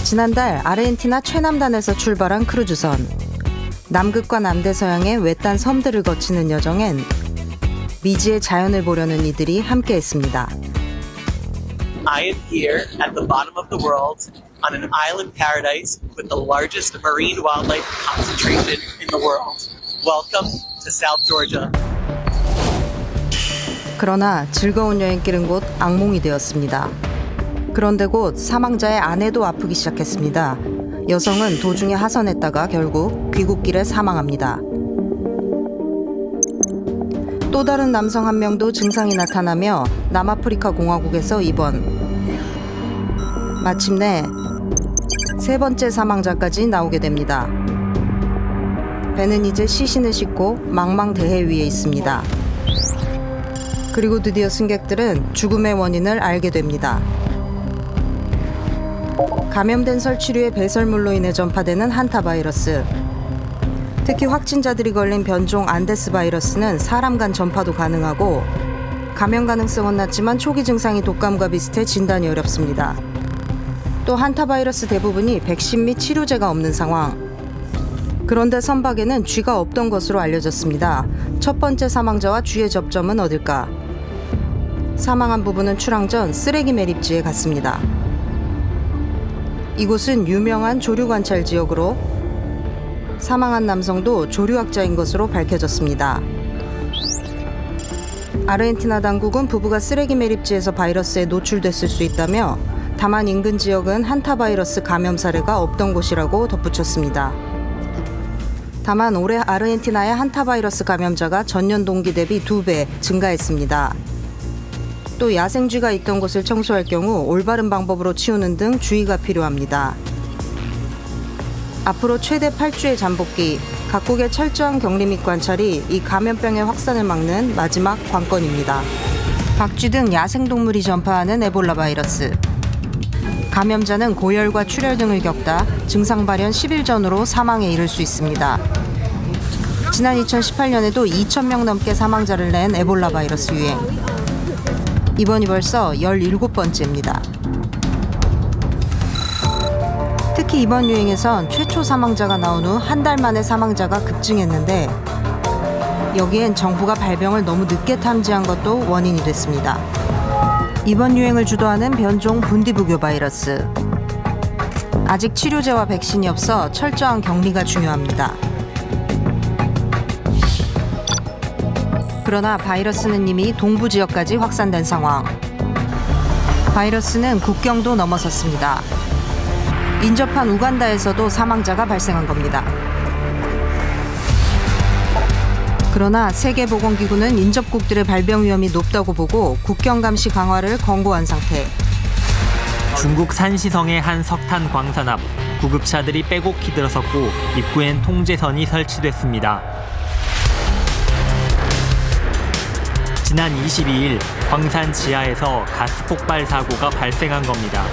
지난달 아르헨티나 최남단에서 출발한 크루즈선. 남극과 남대서양의 외딴 섬들을 거치는 여정엔 미지의 자연을 보려는 이들이 함께했습니다. I am here at the bottom of the world on an island paradise with the largest marine wildlife concentration in the world. Welcome to South Georgia. 그러나 즐거운 여행길은 곧 악몽이 되었습니다. 그런데 곧 사망자의 아내도 아프기 시작했습니다. 여성은 도중에 하선했다가 결국 귀국길에 사망합니다. 또 다른 남성 한 명도 증상이 나타나며 남아프리카 공화국에서 입원. 마침내 세 번째 사망자까지 나오게 됩니다. 배는 이제 시신을 싣고 망망대해 위에 있습니다. 그리고 드디어 승객들은 죽음의 원인을 알게 됩니다. 감염된 설치류의 배설물로 인해 전파되는 한타바이러스. 특히 확진자들이 걸린 변종 안데스 바이러스는 사람 간 전파도 가능하고 감염 가능성은 낮지만 초기 증상이 독감과 비슷해 진단이 어렵습니다. 또 한타바이러스 대부분이 백신 및 치료제가 없는 상황. 그런데 선박에는 쥐가 없던 것으로 알려졌습니다. 첫 번째 사망자와 쥐의 접점은 어딜까? 사망한 부부는 출항 전 쓰레기 매립지에 갔습니다. 이곳은 유명한 조류 관찰 지역으로 사망한 남성도 조류학자인 것으로 밝혀졌습니다. 아르헨티나 당국은 부부가 쓰레기 매립지에서 바이러스에 노출됐을 수 있다며 다만 인근 지역은 한타바이러스 감염 사례가 없던 곳이라고 덧붙였습니다. 다만 올해 아르헨티나의 한타바이러스 감염자가 전년 동기 대비 2배 증가했습니다. 또 야생쥐가 있던 곳을 청소할 경우 올바른 방법으로 치우는 등 주의가 필요합니다. 앞으로 최대 8주의 잠복기, 각국의 철저한 격리 및 관찰이 이 감염병의 확산을 막는 마지막 관건입니다. 박쥐 등 야생동물이 전파하는 에볼라 바이러스. 감염자는 고열과 출혈 등을 겪다 증상 발현 10일 전후로 사망에 이를 수 있습니다. 지난 2018년에도 2,000명 넘게 사망자를 낸 에볼라 바이러스 유행. 이번이 벌써 17번째입니다. 특히 이번 유행에선 최초 사망자가 나온 후 한 달 만에 사망자가 급증했는데 여기엔 정부가 발병을 너무 늦게 탐지한 것도 원인이 됐습니다. 이번 유행을 주도하는 변종 분디부교 바이러스. 아직 치료제와 백신이 없어 철저한 격리가 중요합니다. 그러나 바이러스는 이미 동부 지역까지 확산된 상황. 바이러스는 국경도 넘어섰습니다. 인접한 우간다에서도 사망자가 발생한 겁니다. 그러나 세계보건기구는 인접국들의 발병 위험이 높다고 보고 국경 감시 강화를 권고한 상태. 중국 산시성의 한 석탄 광산 앞 구급차들이 빼곡히 들어섰고 입구엔 통제선이 설치됐습니다. 지난 22일 광산 지하에서 가스 폭발 사고가 발생한 겁니다.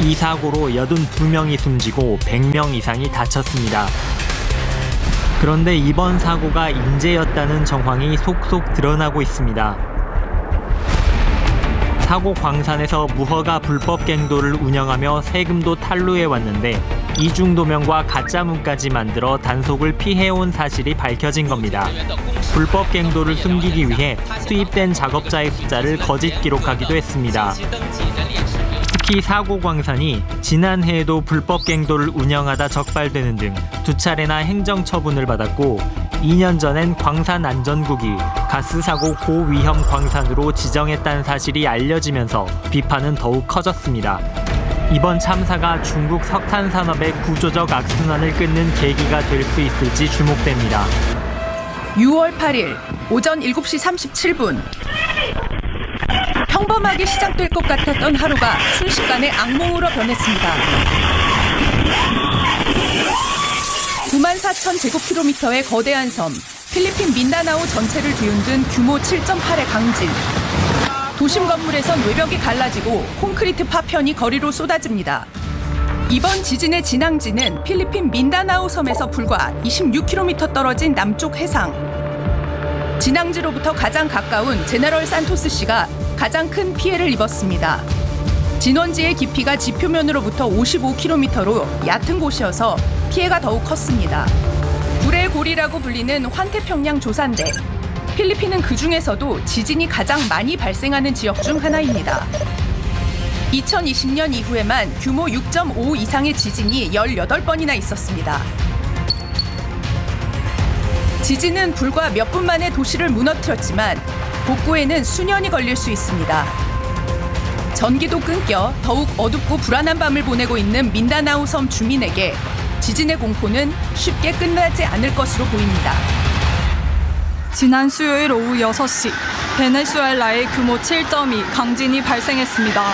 이 사고로 82명이 숨지고 100명 이상이 다쳤습니다. 그런데 이번 사고가 인재였다는 정황이 속속 드러나고 있습니다. 사고 광산에서 무허가 불법 갱도를 운영하며 세금도 탈루해왔는데 이중도명과 가짜문까지 만들어 단속을 피해온 사실이 밝혀진 겁니다. 불법 갱도를 숨기기 위해 투입된 작업자의 숫자를 거짓 기록하기도 했습니다. 특히 사고 광산이 지난해에도 불법 갱도를 운영하다 적발되는 등 2차례나 행정처분을 받았고 2년 전엔 광산안전국이 가스사고 고위험 광산으로 지정했다는 사실이 알려지면서 비판은 더욱 커졌습니다. 이번 참사가 중국 석탄 산업의 구조적 악순환을 끊는 계기가 될 수 있을지 주목됩니다. 6월 8일 오전 7시 37분. 평범하게 시작될 것 같았던 하루가 순식간에 악몽으로 변했습니다. 94,000제곱킬로미터의 거대한 섬, 필리핀 민다나오 전체를 뒤흔든 규모 7.8의 강진. 도심 건물에선 외벽이 갈라지고 콘크리트 파편이 거리로 쏟아집니다. 이번 지진의 진앙지는 필리핀 민다나오 섬에서 불과 26km 떨어진 남쪽 해상. 진앙지로부터 가장 가까운 제너럴 산토스시가 가장 큰 피해를 입었습니다. 진원지의 깊이가 지표면으로부터 55km로 얕은 곳이어서 피해가 더욱 컸습니다. 불의 고리라고 불리는 환태평양 조산대. 필리핀은 그 중에서도 지진이 가장 많이 발생하는 지역 중 하나입니다. 2020년 이후에만 규모 6.5 이상의 지진이 18번이나 있었습니다. 지진은 불과 몇 분 만에 도시를 무너뜨렸지만 복구에는 수년이 걸릴 수 있습니다. 전기도 끊겨 더욱 어둡고 불안한 밤을 보내고 있는 민다나오 섬 주민에게 지진의 공포는 쉽게 끝나지 않을 것으로 보입니다. 지난 수요일 오후 6시, 베네수엘라에 규모 7.2 강진이 발생했습니다.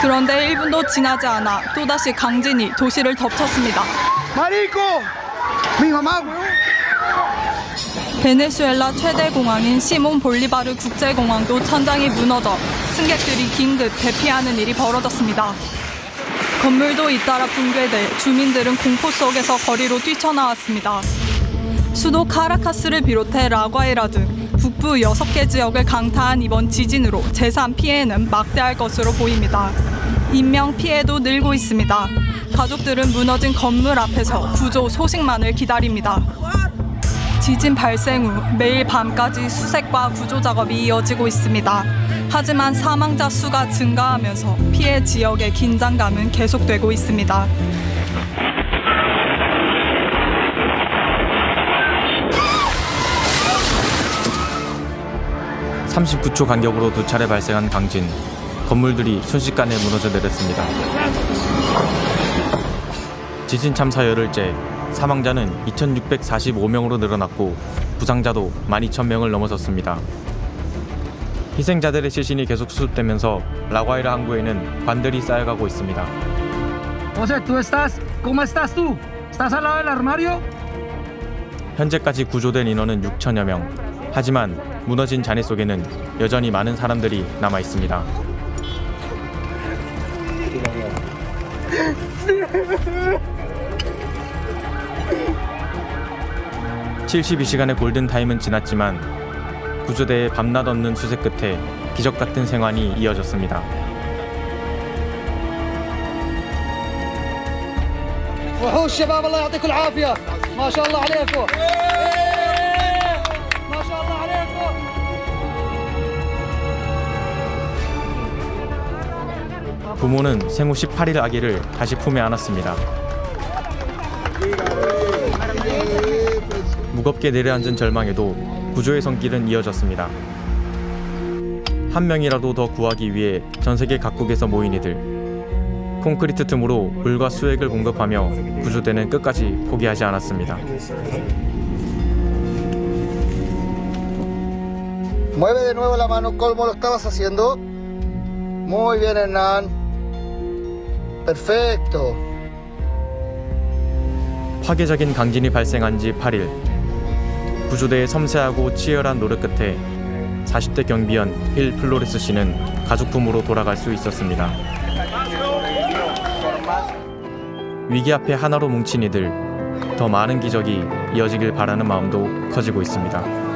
그런데 1분도 지나지 않아 또다시 강진이 도시를 덮쳤습니다. 베네수엘라 최대 공항인 시몬 볼리바르 국제공항도 천장이 무너져 승객들이 긴급 대피하는 일이 벌어졌습니다. 건물도 잇따라 붕괴돼 주민들은 공포 속에서 거리로 뛰쳐나왔습니다. 수도 카라카스를 비롯해 라과이라 등 북부 6개 지역을 강타한 이번 지진으로 재산 피해는 막대할 것으로 보입니다. 인명 피해도 늘고 있습니다. 가족들은 무너진 건물 앞에서 구조 소식만을 기다립니다. 지진 발생 후 매일 밤까지 수색과 구조 작업이 이어지고 있습니다. 하지만 사망자 수가 증가하면서 피해 지역의 긴장감은 계속되고 있습니다. (39초) 간격으로 2차례 발생한 강진. 건물들이 순식간에 무너져 내렸습니다. 지진 참사 열흘째, 사망자는 2,645명으로 늘어났고 부상자도 12,000명을 넘어섰습니다. 희생자들의 시신이 계속 수습되면서 라과이라 항구에는 관들이 쌓여가고 있습니다. 현재까지 구조된 인원은 6천여 명. 하지만 무너진 잔해 속에는 여전히 많은 사람들이 남아 있습니다. 72시간의 골든타임은 지났지만 구조대의 밤낮 없는 수색 끝에 기적 같은 생환이 이어졌습니다. الشباب الله يعطيكم العافية ما شاء الله عليكم ما شاء الله عليكم 부모는 생후 18일 아기를 다시 품에 안았습니다. 무겁게 내려앉은 절망에도 구조의 손길은 이어졌습니다. 한 명이라도 더 구하기 위해 전 세계 각국에서 모인 이들. 콘크리트 틈으로 물과 수액을 공급하며 구조대는 끝까지 포기하지 않았습니다. Mueve de nuevo la mano como lo estabas haciendo. Muy bien, Hernán. Perfecto. 파괴적인 강진이 발생한 지 8일. 구조대의 섬세하고 치열한 노력 끝에 40대 경비원 힐 플로레스 씨는 가족 품으로 돌아갈 수 있었습니다. 위기 앞에 하나로 뭉친 이들, 더 많은 기적이 이어지길 바라는 마음도 커지고 있습니다.